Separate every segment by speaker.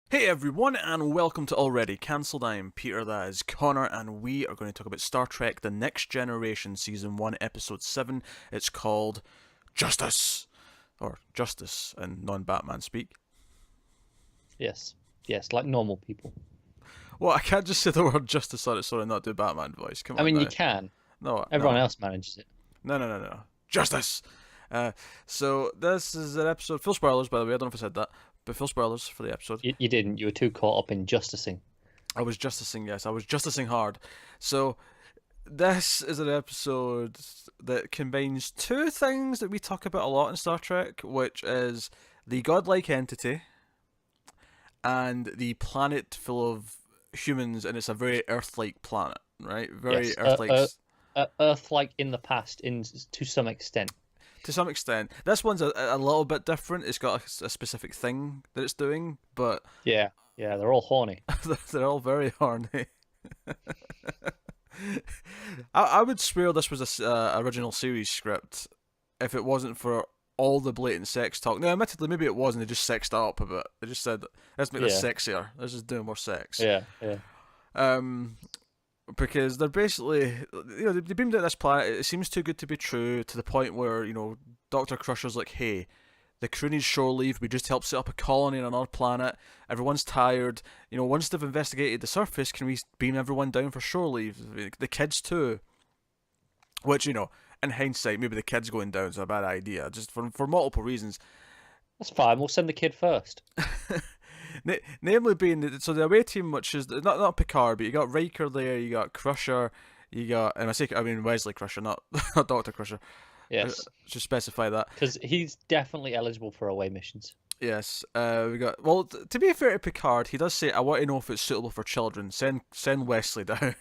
Speaker 1: Hey everyone, and welcome to Already Cancelled. I'm Peter, that is Connor, and we are going to talk about Star Trek The Next Generation, Season 1, Episode 7. It's called Justice, or Justice in non-Batman speak.
Speaker 2: Yes. Yes, like normal people.
Speaker 1: Well, I can't just say the word justice on it, sorry, not do Batman voice. Come
Speaker 2: I
Speaker 1: on
Speaker 2: mean, you
Speaker 1: now.
Speaker 2: can.
Speaker 1: No,
Speaker 2: Everyone
Speaker 1: no,
Speaker 2: else manages it.
Speaker 1: no. Justice! So this is an episode, full spoilers by the way, I don't know if I said that, but full spoilers for the episode.
Speaker 2: You didn't. You were too caught up in justicing.
Speaker 1: I was justicing, yes, I was justicing hard. So this is an episode that combines two things that we talk about a lot in Star Trek, which is the godlike entity and the planet full of humans, and it's a very Earth-like planet, right? Very
Speaker 2: Yes.
Speaker 1: Earth-like
Speaker 2: Earth-like in the past, to some extent.
Speaker 1: to some extent. This one's a little bit different. It's got a specific thing that it's doing, but
Speaker 2: Yeah. Yeah, they're all horny.
Speaker 1: they're all very horny. I would swear this was a original series script if it wasn't for all the blatant sex talk. Now, admittedly, maybe it wasn't. They just sexed it up a bit. They just said, "Let's make this
Speaker 2: Yeah.
Speaker 1: sexier. Let's just do more sex."
Speaker 2: Yeah. Yeah.
Speaker 1: Um, because they're basically, they beamed out this planet. It seems too good to be true to the point where Doctor Crusher's like, "Hey, the crew needs shore leave. We just helped set up a colony on another planet. Everyone's tired. Once they've investigated the surface, can we beam everyone down for shore leave? The kids too." Which, in hindsight, maybe the kids going down is a bad idea, just for multiple reasons.
Speaker 2: That's fine. We'll send the kid first.
Speaker 1: Namely being, so the away team, which is not Picard, but you got Riker there, you got Crusher, you got, and I mean Wesley Crusher, not not Doctor Crusher.
Speaker 2: Yes.
Speaker 1: Should specify that.
Speaker 2: Because he's definitely eligible for away missions.
Speaker 1: Yes, we got. Well, to be fair to Picard, he does say, "I want to know if it's suitable for children. Send Wesley down.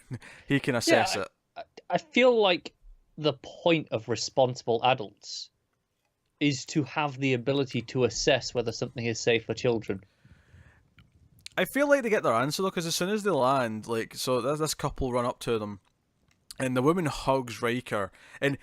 Speaker 1: He can assess
Speaker 2: Yeah.
Speaker 1: it."
Speaker 2: I feel like the point of responsible adults is to have the ability to assess whether something is safe for children.
Speaker 1: I feel like they get their answer though, because as soon as they land, like, so there's this couple run up to them, and the woman hugs Riker, and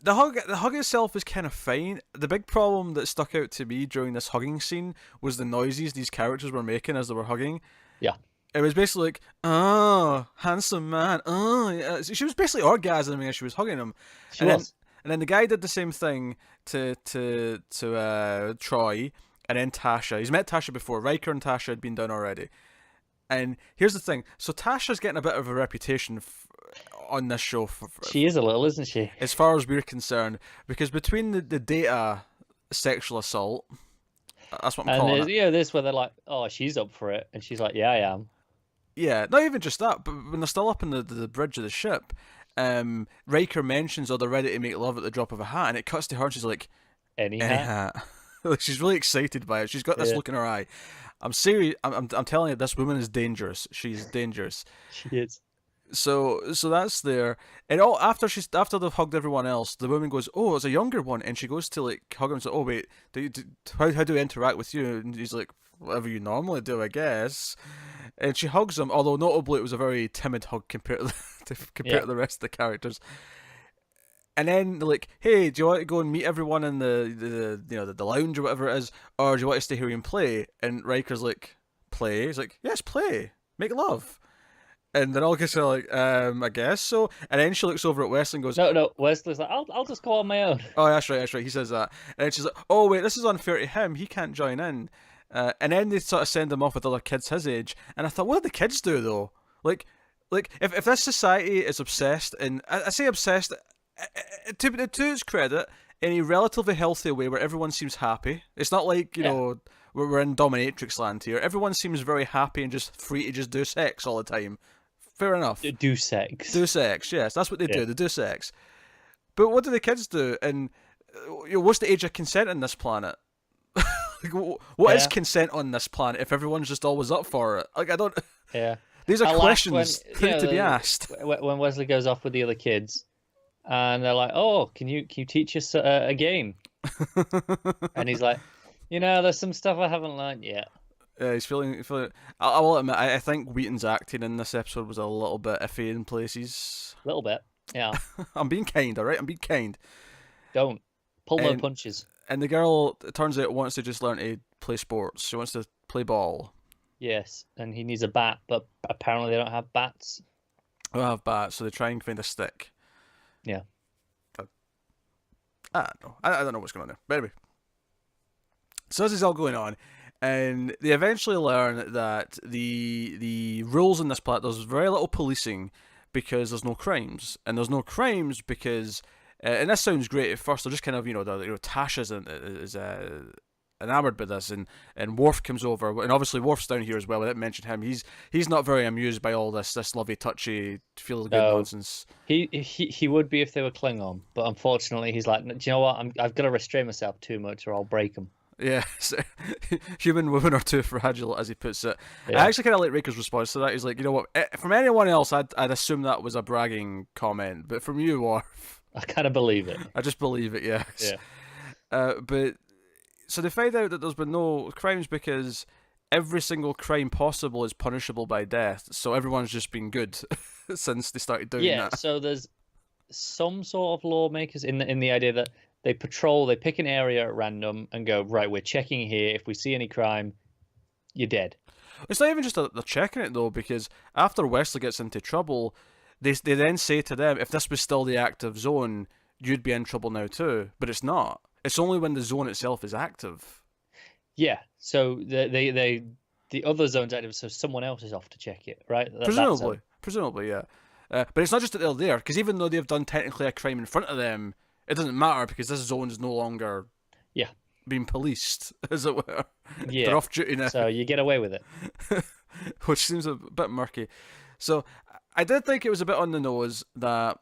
Speaker 1: the hug itself is kind of fine. The big problem that stuck out to me during this hugging scene was the noises these characters were making as they were hugging.
Speaker 2: Yeah.
Speaker 1: It was basically like, "Oh, handsome man, oh." Yeah. She was basically orgasming as she was hugging him,
Speaker 2: She
Speaker 1: and then
Speaker 2: was.
Speaker 1: and then the guy did the same thing to Troy, and then Tasha. He's met Tasha before. Riker and Tasha had been down already. And here's the thing: so Tasha's getting a bit of a reputation on this show,
Speaker 2: She is a little, isn't she?
Speaker 1: as far as we're concerned, because between the Data sexual assault, that's what I'm
Speaker 2: And
Speaker 1: calling
Speaker 2: there's,
Speaker 1: it.
Speaker 2: this where they're like, "Oh, she's up for it," and she's like, "Yeah, I am."
Speaker 1: Yeah, not even just that, but when they're still up in the bridge of the ship, Riker mentions, "Oh, they're ready to make love at the drop of a hat," and it cuts to her, and she's like, "Any
Speaker 2: Anyhow,
Speaker 1: hat." Like, she's really excited by it. She's got this
Speaker 2: yeah,
Speaker 1: look in her eye. I'm serious. I'm telling you, this woman is dangerous. She's dangerous.
Speaker 2: she is.
Speaker 1: So that's there. And all after they've hugged everyone else, the woman goes, "Oh, it's a younger one," and she goes to like hug him and say, "Oh wait, how do I interact with you?" And he's like, "Whatever you normally do, I guess." And she hugs him, although notably it was a very timid hug compared
Speaker 2: Yeah,
Speaker 1: to the rest of the characters. And then they're like, "Hey, do you want to go and meet everyone in the lounge or whatever it is, or do you want to stay here and play?" And Riker's like, "Play?" He's like, "Yes, play, make love." And then all kids are like, I guess so. And then she looks over at Wesley and goes,
Speaker 2: no, no. Wesley's like, "I'll just go on my own."
Speaker 1: "Oh, that's right, that's right." He says that. And then she's like, "Oh, wait, this is unfair to him. He can't join in." And then they sort of send him off with other kids his age. And I thought, what did the kids do, though? If this society is obsessed, and I say obsessed, to its credit, in a relatively healthy way where everyone seems happy. It's not like,
Speaker 2: Yeah,
Speaker 1: we're in dominatrix land here. Everyone seems very happy and just free to just do sex all the time. Fair enough.
Speaker 2: do sex.
Speaker 1: Do sex, yes, that's what they
Speaker 2: Yeah,
Speaker 1: do. They do sex. But what do the kids do? And what's the age of consent on this planet? Like, what is
Speaker 2: yeah,
Speaker 1: consent on this planet if everyone's just always up for it? Like, I don't.
Speaker 2: yeah.
Speaker 1: These
Speaker 2: I
Speaker 1: are
Speaker 2: laughed when
Speaker 1: questions that need to be asked.
Speaker 2: when Wesley goes off with the other kids, and they're like, "Oh, can you teach us a game?" And he's like, "There's some stuff I haven't learned yet."
Speaker 1: Yeah, he's feeling. I will admit, I think Wheaton's acting in this episode was a little bit iffy in places.
Speaker 2: A little bit. Yeah.
Speaker 1: I'm being kind, all right. I'm being kind.
Speaker 2: Don't pull no
Speaker 1: And
Speaker 2: punches.
Speaker 1: and the girl, it turns out, wants to just learn to play sports. She wants to play ball.
Speaker 2: Yes, and he needs a bat, but apparently they don't have bats.
Speaker 1: They don't have bats, so they try and find a stick.
Speaker 2: Yeah.
Speaker 1: I don't know. I don't know what's going on there. But anyway, so this is all going on, and they eventually learn that the rules in this planet, there's very little policing because there's no crimes, and there's no crimes because, and this sounds great at first. They're just kind of Tasha's enamored by this, and Worf comes over, and obviously Worf's down here as well. I didn't mention him. He's not very amused by all this lovey touchy feel good
Speaker 2: No.
Speaker 1: nonsense.
Speaker 2: He would be if they were Klingon, but unfortunately he's like, do you know what? I've got to restrain myself too much, or I'll break them.
Speaker 1: Yeah, so, human women are too fragile, as he puts it.
Speaker 2: Yeah.
Speaker 1: I actually kind of like Riker's response to that. He's like, you know what? From anyone else, I'd assume that was a bragging comment, but from you, Worf,
Speaker 2: I kind of believe it.
Speaker 1: I just believe it. Yes.
Speaker 2: Yeah.
Speaker 1: But so they find out that there's been no crimes because every single crime possible is punishable by death. So everyone's just been good since they started doing
Speaker 2: Yeah.
Speaker 1: that.
Speaker 2: So there's some sort of lawmakers in the idea that they patrol, they pick an area at random and go, right, we're checking here. If we see any crime, you're dead.
Speaker 1: It's not even just that they're checking it though, because after Wesley gets into trouble, they then say to them, if this was still the active zone, you'd be in trouble now too. But it's not. It's only when the zone itself is active.
Speaker 2: Yeah. So the other zone's active, so someone else is off to check it, right?
Speaker 1: Presumably, yeah. But it's not just that they're there, because even though they've done technically a crime in front of them, it doesn't matter because this zone is no longer being policed, as it were.
Speaker 2: Yeah.
Speaker 1: They're off duty now.
Speaker 2: So you get away with it.
Speaker 1: Which seems a bit murky. So I did think it was a bit on the nose that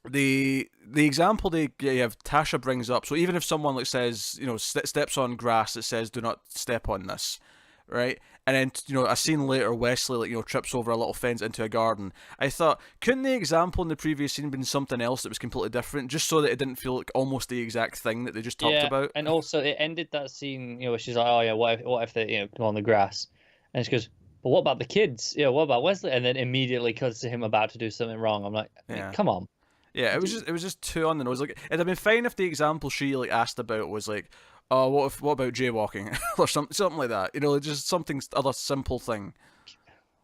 Speaker 1: the example they have Tasha brings up. So even if someone like says, steps on grass, it says do not step on this, right? And then a scene later, Wesley trips over a little fence into a garden. I thought, couldn't the example in the previous scene been something else that was completely different, just so that it didn't feel like almost the exact thing that they just talked about?
Speaker 2: And also it ended that scene, where she's like, oh yeah, what if they go on the grass, and she goes, but what about the kids? What about Wesley? And then immediately cuts to him about to do something wrong. I'm like, come on.
Speaker 1: Yeah, it was just too on the nose. Like, it'd have been fine if the example she asked about was like, oh, what about jaywalking or something like that? Just something other simple thing.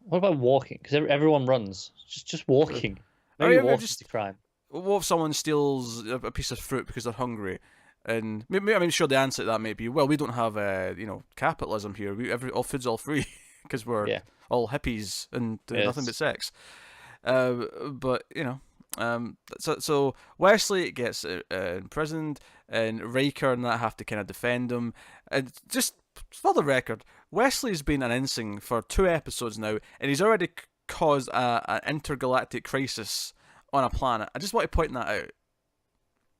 Speaker 2: What about walking? Because everyone runs. Just walking. Maybe walking is a crime.
Speaker 1: What if someone steals a piece of fruit because they're hungry? And sure, the answer to that may be, well, we don't have capitalism here. All food's all free because we're all hippies and do nothing but sex. But so Wesley gets imprisoned, and Riker and that have to kind of defend him. And just for the record, Wesley's been an ensign for 2 episodes now, and he's already caused an intergalactic crisis on a planet. I just want to point that out.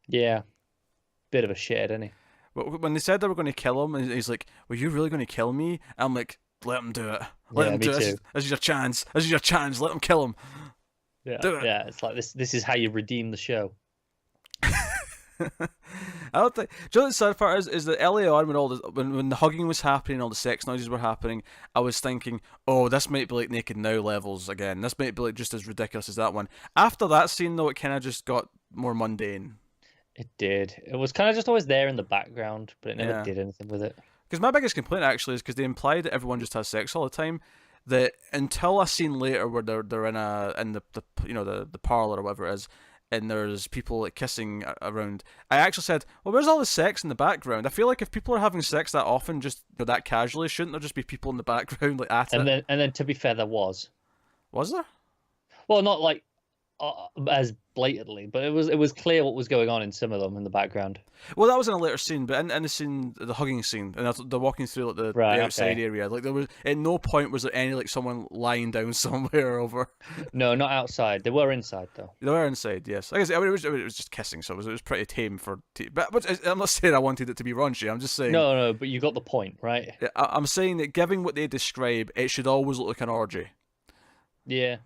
Speaker 2: Yeah, bit of a shithead, isn't he?
Speaker 1: When they said they were going to kill him, and he's like, "Were you really going to kill me?" I'm like, "Let him do it. Let him do it. This is your chance. This is your chance. Let him kill him."
Speaker 2: Yeah, it's like this is how you redeem the show.
Speaker 1: I don't think. Do you know what the sad part is that early on when the hugging was happening, all the sex noises were happening, I was thinking, oh, this might be like Naked Now levels again. This might be like just as ridiculous as that one. After that scene, though, it kind of just got more mundane.
Speaker 2: It did. It was kind of just always there in the background, but it never did anything with it.
Speaker 1: Because my biggest complaint actually is because they imply that everyone just has sex all the time. That until a scene later where they're in the parlor or whatever it is, and there's people like kissing around, I actually said, well, where's all the sex in the background? I feel like if people are having sex that often, just that casually, shouldn't there just be people in the background like at it?
Speaker 2: And then to be fair, there was.
Speaker 1: Was there?
Speaker 2: Well, not like as blatantly, but it was clear what was going on in some of them in the background.
Speaker 1: Well, that was in a later scene, but in the scene, the hugging scene, and they're walking through like the outside area. Like there was, at no point was there any like someone lying down somewhere over.
Speaker 2: No, not outside. They were inside though.
Speaker 1: They were inside, yes. I guess it was just kissing, so it was pretty tame for. But I'm not saying I wanted it to be raunchy. I'm just saying.
Speaker 2: No, but you got the point, right?
Speaker 1: I'm saying that given what they describe, it should always look like an orgy.
Speaker 2: Yeah.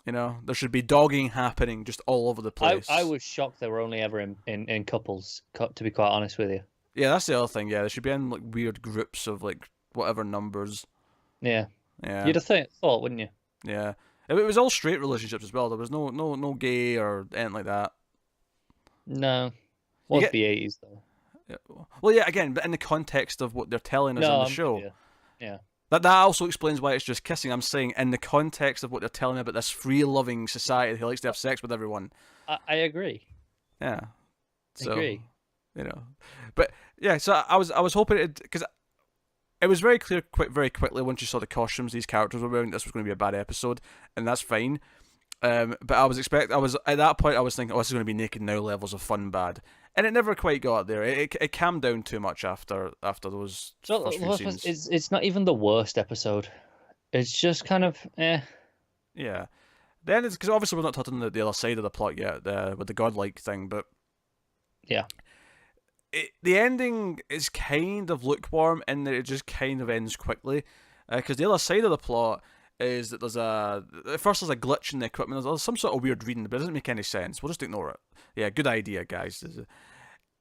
Speaker 1: There should be dogging happening just all over the place.
Speaker 2: I was shocked they were only ever in couples, to be quite honest with you.
Speaker 1: Yeah, that's the other thing. Yeah, they should be in like weird groups of like whatever numbers.
Speaker 2: Yeah.
Speaker 1: Yeah.
Speaker 2: You'd have thought, wouldn't you?
Speaker 1: Yeah. It was all straight relationships as well. There was no gay or anything like that.
Speaker 2: No. Was the 80s though.
Speaker 1: Yeah. Well, yeah, again, but in the context of what they're telling us on the show.
Speaker 2: Yeah.
Speaker 1: That also explains why it's just kissing. I'm saying in the context of what they're telling me about this free-loving society who likes to have sex with everyone.
Speaker 2: I agree.
Speaker 1: Yeah.
Speaker 2: I
Speaker 1: So,
Speaker 2: agree.
Speaker 1: But yeah, so I was hoping it, because it was very clear very quickly once you saw the costumes these characters were wearing, this was going to be a bad episode, and that's fine. But I was at that point I was thinking, oh, this is going to be Naked Now levels of fun bad, and it never quite got there. It calmed down too much after those first few scenes.
Speaker 2: It's not even the worst episode. It's just kind of
Speaker 1: Yeah. Then it's because obviously we're not touching the other side of the plot yet, with the godlike thing, but
Speaker 2: yeah.
Speaker 1: The ending is kind of lukewarm in that it just kind of ends quickly, because the other side of the plot is that there's a glitch in the equipment. There's some sort of weird reading, but it doesn't make any sense. We'll just ignore it. Yeah, good idea, guys.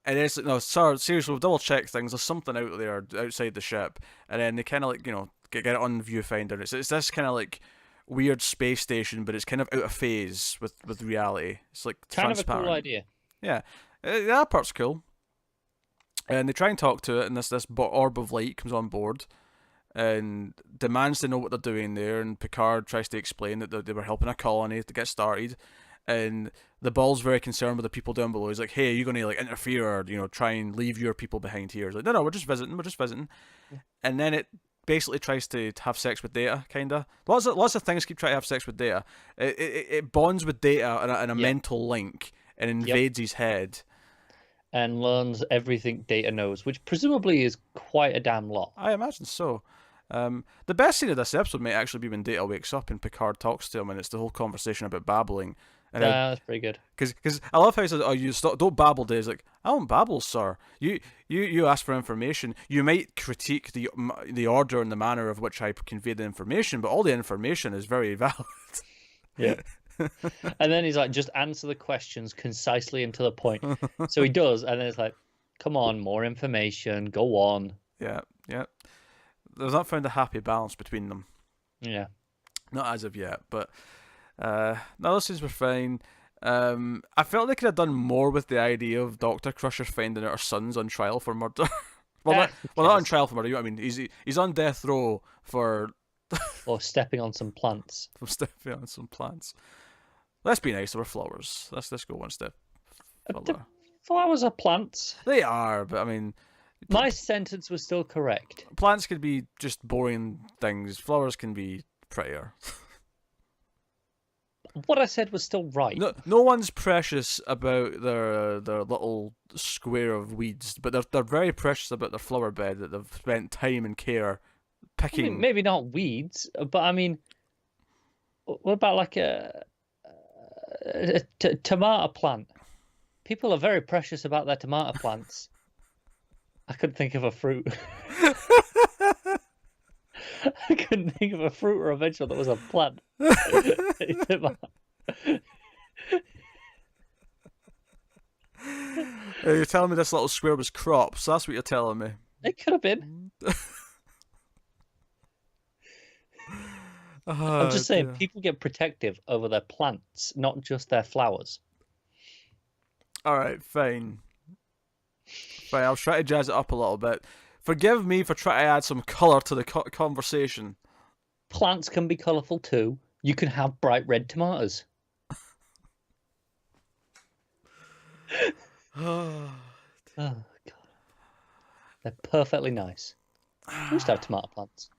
Speaker 1: And it's no, sir, seriously, we've double checked things. There's something out there outside the ship, and then they kind of like get it on viewfinder. It's this kind of like weird space station, but it's kind of out of phase with reality. It's like
Speaker 2: kind
Speaker 1: transparent.
Speaker 2: of a cool idea.
Speaker 1: Yeah, that part's cool. And they try and talk to it, and this orb of light comes on board and demands to know what they're doing there. And Picard tries to explain that they were helping a colony to get started. And the Ball's very concerned with the people down below. He's like, "Hey, are you going to like interfere or try and leave your people behind here?" He's like, "No, we're just visiting. Yeah. And then it basically tries to have sex with Data, kinda. Lots of things keep trying to have sex with Data. It bonds with Data in a mental link and invades his head.
Speaker 2: And learns everything Data knows, which presumably is quite a damn lot.
Speaker 1: I imagine so. The best scene of this episode may actually be when Data wakes up and Picard talks to him, and it's the whole conversation about babbling. And
Speaker 2: that's pretty good.
Speaker 1: Because I love how he says, "Oh, you don't babble, Dave." He's like, "I don't babble, sir. You ask for information. You might critique the order and the manner of which I convey the information, but all the information is very valid."
Speaker 2: Yeah. And then he's like, just answer the questions concisely and to the point. So he does, and then it's like, come on, more information, go on.
Speaker 1: Yeah. There's not found a happy balance between them.
Speaker 2: Yeah.
Speaker 1: Not as of yet, but no, those scenes were fine. I felt they could have done more with the idea of Dr. Crusher finding out her son's on trial for murder. Not on trial for murder. You know what I mean? He's on death row for
Speaker 2: or stepping on some plants.
Speaker 1: From stepping on some plants. Let's be nice. They were flowers. Let's go one step further.
Speaker 2: Flowers are plants.
Speaker 1: They are, but I mean,
Speaker 2: my sentence was still correct.
Speaker 1: Plants could be just boring things. Flowers can be prettier.
Speaker 2: What I said was still right.
Speaker 1: No one's precious about their little square of weeds, but they're very precious about their flower bed that they've spent time and care picking.
Speaker 2: I mean, maybe not weeds, but I mean, what about like a tomato plant? People are very precious about their tomato plants. I couldn't think of a fruit. I couldn't think of a fruit or a vegetable that was a plant.
Speaker 1: You're telling me this little square was crops. That's what you're telling me.
Speaker 2: It could have been. I'm just saying, people get protective over their plants, not just their flowers.
Speaker 1: All right, fine. I'll try to jazz it up a little bit. Forgive me for trying to add some colour to the conversation.
Speaker 2: Plants can be colourful too. You can have bright red tomatoes. Oh, God. They're perfectly nice. We used to have tomato plants.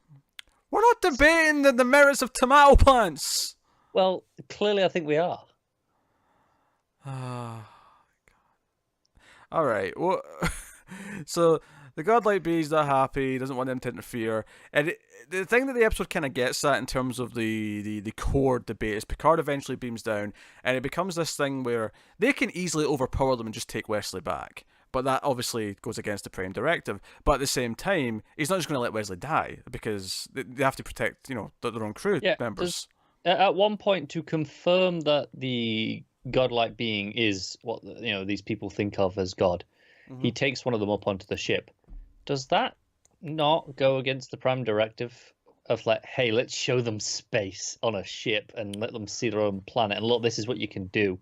Speaker 1: We're not debating the merits of tomato plants.
Speaker 2: Well, clearly I think we are.
Speaker 1: God. All right. Well, so the godlike bee's not happy. He doesn't want them to interfere. And the thing that the episode kind of gets at in terms of the core debate is Picard eventually beams down, and it becomes this thing where they can easily overpower them and just take Wesley back. But that obviously goes against the Prime Directive. But at the same time, he's not just going to let Wesley die because they have to protect, their own crew members.
Speaker 2: At one point, to confirm that the godlike being is what these people think of as God, he takes one of them up onto the ship. Does that not go against the Prime Directive of like, hey, let's show them space on a ship and let them see their own planet, and look, this is what you can do?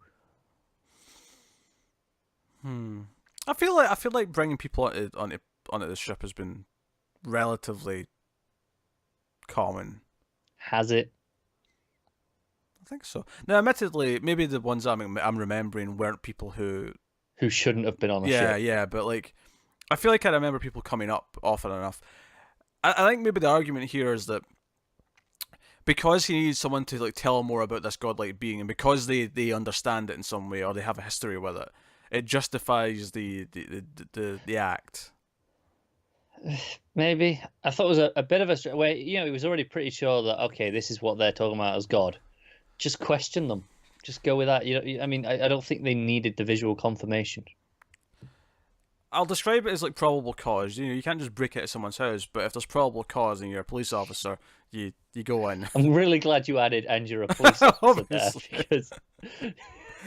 Speaker 1: I feel like bringing people onto the ship has been relatively common.
Speaker 2: Has it?
Speaker 1: I think so. Now, admittedly, maybe the ones I'm remembering weren't people who.
Speaker 2: Who shouldn't have been on the
Speaker 1: Yeah,
Speaker 2: ship?
Speaker 1: yeah, but like, I feel like I remember people coming up often enough. I think maybe the argument here is that because he needs someone to like tell him more about this godlike being, and because they understand it in some way or they have a history with it, it justifies the act.
Speaker 2: Maybe. I thought it was a bit of a where he was already pretty sure that okay, this is what they're talking about as God. Just question them. Just go with that. I mean, I don't think they needed the visual confirmation.
Speaker 1: I'll describe it as like probable cause. You can't just break into someone's house, but if there's probable cause and you're a police officer, you go in.
Speaker 2: I'm really glad you added and you're a police officer there, because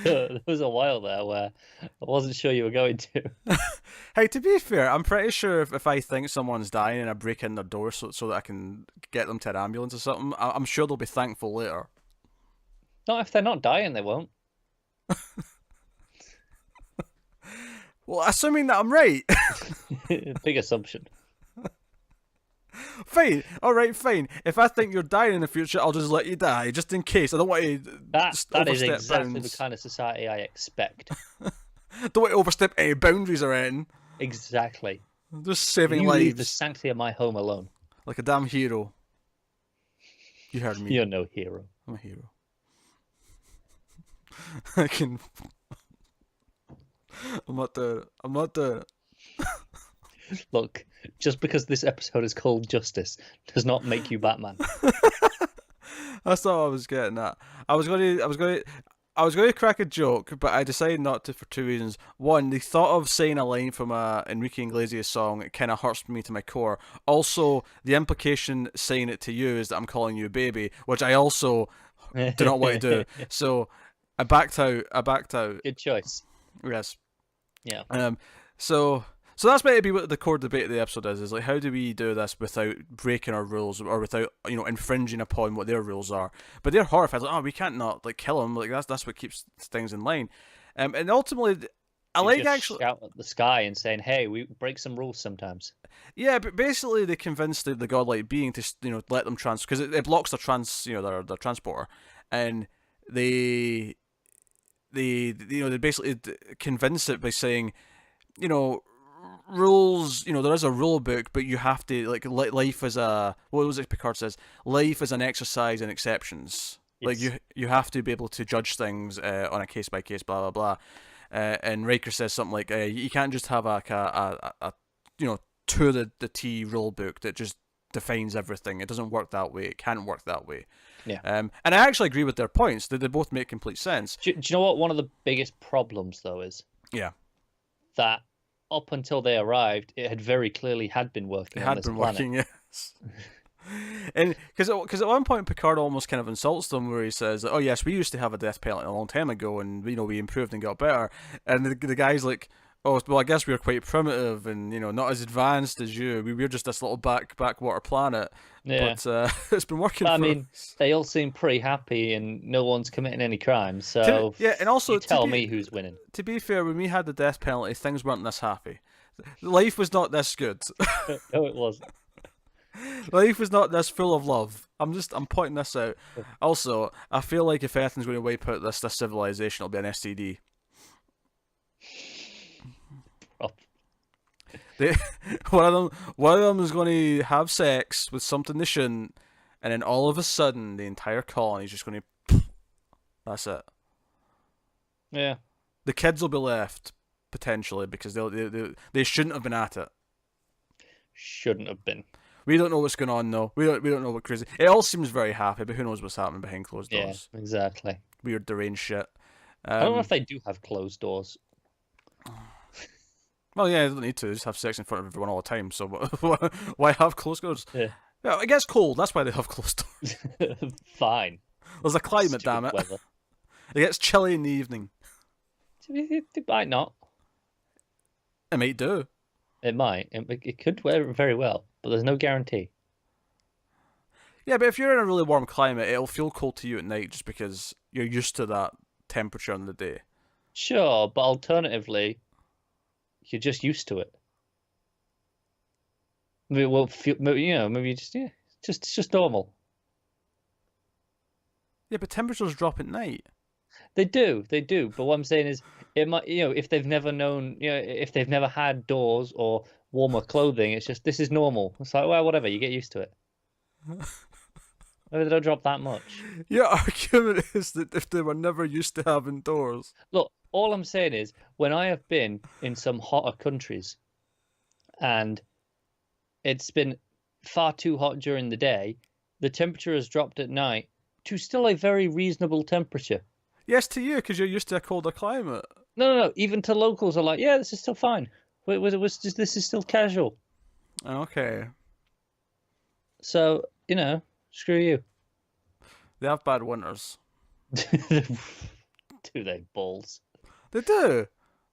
Speaker 2: there was a while there where I wasn't sure you were going to.
Speaker 1: Hey, to be fair, I'm pretty sure if I think someone's dying and I break in their door so that I can get them to an ambulance or something, I'm sure they'll be thankful later.
Speaker 2: Not if they're not dying, they won't.
Speaker 1: Well, assuming that I'm right.
Speaker 2: Big assumption.
Speaker 1: Fine. All right, fine. If I think you're dying in the future, I'll just let you die, just in case. I don't want to
Speaker 2: That is
Speaker 1: overstep
Speaker 2: exactly
Speaker 1: bounds.
Speaker 2: the kind of society I expect.
Speaker 1: Don't want to overstep any boundaries or anything.
Speaker 2: Exactly.
Speaker 1: Just saving
Speaker 2: You leave the
Speaker 1: lives.
Speaker 2: sanctity of my home alone.
Speaker 1: Like a damn hero. You heard me.
Speaker 2: You're no hero.
Speaker 1: I'm a hero. I can. I'm not doing it.
Speaker 2: Look, just because this episode is called Justice does not make you Batman.
Speaker 1: That's not what I was getting at. I was going to crack a joke, but I decided not to for two reasons. One, the thought of saying a line from a Enrique Iglesias song kind of hurts me to my core. Also, the implication saying it to you is that I'm calling you a baby, which I also do not want to do. So I backed out.
Speaker 2: Good choice.
Speaker 1: Yes.
Speaker 2: Yeah.
Speaker 1: So that's meant to be what the core debate of the episode is like, how do we do this without breaking our rules or without infringing upon what their rules are? But they're horrified, like, oh, we can't not like kill him, like that's what keeps things in line. And ultimately, I
Speaker 2: You
Speaker 1: like
Speaker 2: just
Speaker 1: actually
Speaker 2: shout at the sky and saying, "Hey, we break some rules sometimes."
Speaker 1: yeah, but basically they convinced the godlike being to let them because it blocks their their transporter, and they basically convince it by saying, rules, there is a rule book, but you have to life is a, what was it Picard says, life is an exercise in exceptions.
Speaker 2: Yes.
Speaker 1: Like you have to be able to judge things on a case by case, blah blah blah. And Riker says something like, you can't just have a to the T rule book that just defines everything. It doesn't work that way. It can't work that way.
Speaker 2: Yeah.
Speaker 1: And I actually agree with their points. They both make complete sense.
Speaker 2: Do you know what one of the biggest problems though is?
Speaker 1: Yeah.
Speaker 2: That up until they arrived, it had very clearly been working on this planet.
Speaker 1: Working, yes. And because at one point Picard almost kind of insults them, where he says, "Oh yes, we used to have a death penalty a long time ago, and we improved and got better." And the guy's like, "Oh well, I guess we were quite primitive and not as advanced as you. We're just this little backwater planet."
Speaker 2: Yeah.
Speaker 1: But it's been working.
Speaker 2: I
Speaker 1: for
Speaker 2: mean,
Speaker 1: us.
Speaker 2: they all seem pretty happy, and no one's committing any crimes. So
Speaker 1: and also
Speaker 2: tell me who's winning.
Speaker 1: To be fair, when we had the death penalty, things weren't this happy. Life was not this good.
Speaker 2: No, it wasn't.
Speaker 1: Life is not this full of love. I'm pointing this out. Also, I feel like if anything's going to wipe out this civilization, it'll be an STD.
Speaker 2: Oh.
Speaker 1: One of them is going to have sex with something they shouldn't, and then all of a sudden, the entire colony is just going to. That's it.
Speaker 2: Yeah.
Speaker 1: The kids will be left potentially because they shouldn't have been at it.
Speaker 2: Shouldn't have been.
Speaker 1: We don't know what's going on though. We don't know what crazy. It all seems very happy, but who knows what's happening behind closed doors?
Speaker 2: Yeah, exactly.
Speaker 1: Weird deranged shit.
Speaker 2: I don't know if they do have closed doors.
Speaker 1: Well, yeah, they don't need to. They just have sex in front of everyone all the time. So why have closed doors?
Speaker 2: Yeah.
Speaker 1: Yeah, it gets cold. That's why they have closed doors.
Speaker 2: Fine.
Speaker 1: There's a climate,
Speaker 2: Stupid
Speaker 1: damn it.
Speaker 2: weather.
Speaker 1: It gets chilly in the evening.
Speaker 2: They might not.
Speaker 1: It might do.
Speaker 2: It might. It could wear very well, but there's no guarantee.
Speaker 1: Yeah, but if you're in a really warm climate, it'll feel cold to you at night just because you're used to that temperature in the day.
Speaker 2: Sure, but alternatively, you're just used to it. Maybe maybe you just It's just normal.
Speaker 1: Yeah, but temperatures drop at night.
Speaker 2: They do. But what I'm saying is, it might, if they've never known, if they've never had doors or warmer clothing, it's just this is normal. It's like, well, whatever, you get used to it. Maybe they don't drop that much.
Speaker 1: Your argument is that if they were never used to having doors.
Speaker 2: Look, all I'm saying is, when I have been in some hotter countries, and it's been far too hot during the day, the temperature has dropped at night to still a very reasonable temperature.
Speaker 1: Yes, to you, because you're used to a colder climate.
Speaker 2: No. Even to locals are like, yeah, this is still fine. This is still casual.
Speaker 1: Okay.
Speaker 2: So, screw you.
Speaker 1: They have bad winters.
Speaker 2: Do they balls?
Speaker 1: They do.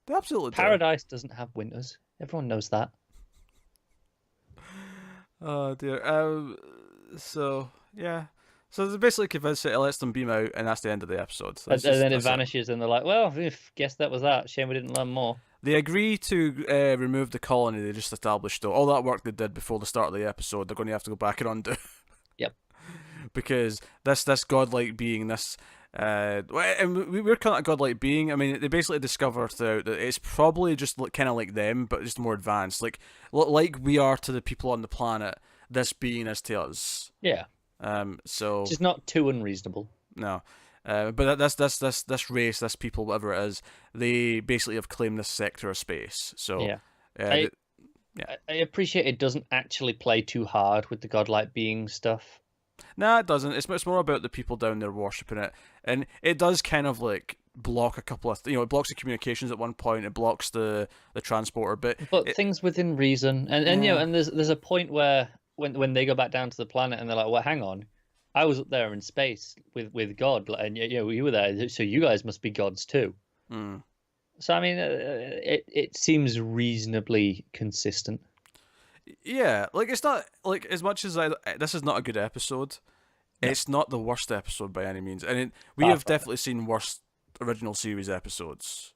Speaker 1: They absolutely do.
Speaker 2: Paradise doesn't have winters. Everyone knows that.
Speaker 1: Oh dear. So yeah. So they basically convince it lets them beam out, and that's the end of the episode. So
Speaker 2: And then it vanishes, and they're like, well, guess that was that. Shame we didn't learn more.
Speaker 1: They agree to remove the colony they just established, though. All that work they did before the start of the episode, they're going to have to go back and undo.
Speaker 2: Yep.
Speaker 1: Because this godlike being, and we're kind of godlike being. I mean, they basically discover throughout that it's probably just kind of like them, but just more advanced. Like we are to the people on the planet, this being is to us.
Speaker 2: Yeah.
Speaker 1: So
Speaker 2: it's not too unreasonable.
Speaker 1: No. But this race, this people, whatever it is, they basically have claimed this sector of space. So
Speaker 2: yeah. I appreciate it doesn't actually play too hard with the godlike being stuff.
Speaker 1: Nah, it doesn't. It's more about the people down there worshipping it, and it does kind of like block a couple of it blocks the communications at one point. It blocks the transporter, but
Speaker 2: things within reason, and and there's a point where when they go back down to the planet and they're like, well, hang on, I was up there in space with God, and you were there, so you guys must be gods too.
Speaker 1: Mm.
Speaker 2: So I mean, it seems reasonably consistent.
Speaker 1: Yeah, like it's not like as much as this is not a good episode. No. It's not the worst episode by any means, and we have definitely seen worse original series episodes.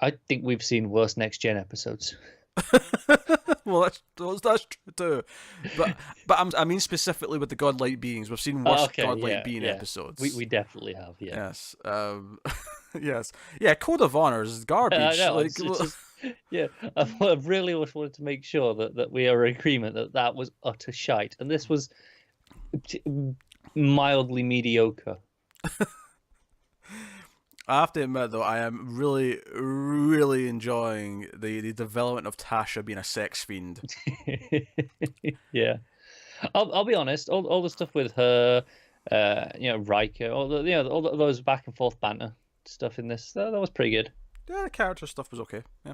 Speaker 2: I think we've seen worse Next Gen episodes.
Speaker 1: Well, that's true too, but I mean specifically with the godlike beings, we've seen worse godlike being episodes.
Speaker 2: We definitely have, yeah.
Speaker 1: Yes, yes, yeah. Code of Honor is garbage.
Speaker 2: I know, it's just, yeah, I really wanted to make sure that we are in agreement that was utter shite, and this was mildly mediocre.
Speaker 1: I have to admit, though, I am really, really enjoying the development of Tasha being a sex fiend.
Speaker 2: Yeah, I'll be honest. All the stuff with her, Riker, all those back and forth banter stuff in this, that was pretty good.
Speaker 1: Yeah, the character stuff was okay. Yeah,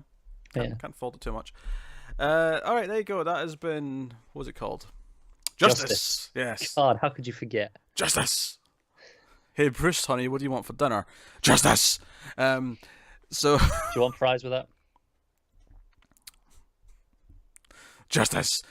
Speaker 1: can't fault it too much. All right, there you go. That has been, what was it called? Justice. Yes.
Speaker 2: God, how could you forget?
Speaker 1: Justice. Hey Bruce, honey, what do you want for dinner? Justice. So.
Speaker 2: Do you want fries with that?
Speaker 1: Justice.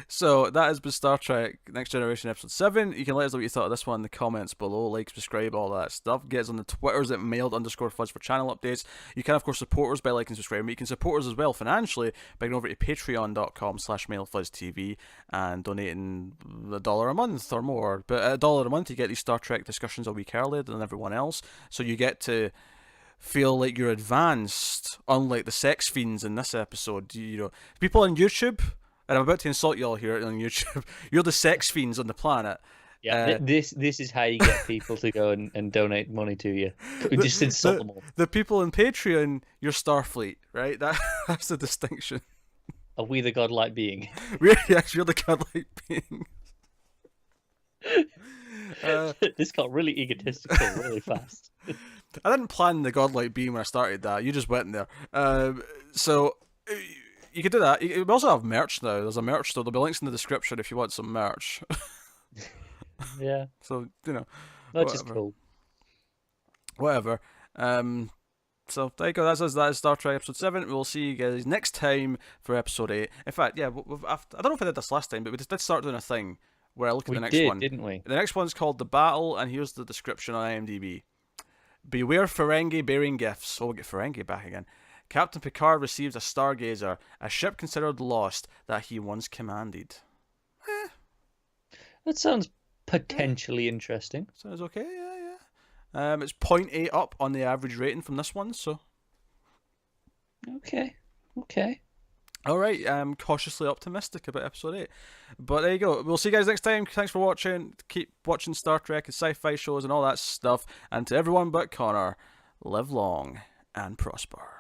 Speaker 1: So that has been Star Trek Next Generation Episode 7. You can let us know what you thought of this one in the comments below. Like, subscribe, all that stuff. Get us on the Twitters at mailed_fuzz for channel updates. You can, of course, support us by liking and subscribing. But you can support us as well financially by going over to patreon.com/mailfuzztv and donating $1 a month or more. But $1 a month, you get these Star Trek discussions a week earlier than everyone else. So you get to feel like you're advanced, unlike the sex fiends in this episode. People on YouTube, and I'm about to insult you all here on YouTube, you're the sex fiends on the planet.
Speaker 2: Yeah, this is how you get people to go and donate money to you. Just insult them all.
Speaker 1: The people on Patreon, you're Starfleet, right? That's the distinction.
Speaker 2: Are we the godlike being?
Speaker 1: You're the godlike being.
Speaker 2: This got really egotistical really fast.
Speaker 1: I didn't plan the godlike being when I started that. You just went there. So you could do that. We also have merch now. There's a merch store. There'll be links in the description if you want some merch.
Speaker 2: Yeah.
Speaker 1: So
Speaker 2: that's just cool.
Speaker 1: Whatever. So there you go. That is Star Trek Episode 7. We'll see you guys next time for Episode 8. In fact, yeah, I don't know if I did this last time, but we did start doing a thing where I look at the next one.
Speaker 2: Didn't we?
Speaker 1: The next one's called The Battle, and here's the description on IMDb. Beware Ferengi bearing gifts. Oh, we'll get Ferengi back again. Captain Picard receives a Stargazer, a ship considered lost that he once commanded.
Speaker 2: That sounds potentially interesting.
Speaker 1: Sounds okay, yeah. It's 0.8 up on the average rating from this one, so.
Speaker 2: Okay.
Speaker 1: All right, I'm cautiously optimistic about episode 8. But there you go. We'll see you guys next time. Thanks for watching. Keep watching Star Trek and sci-fi shows and all that stuff. And to everyone but Connor, live long and prosper.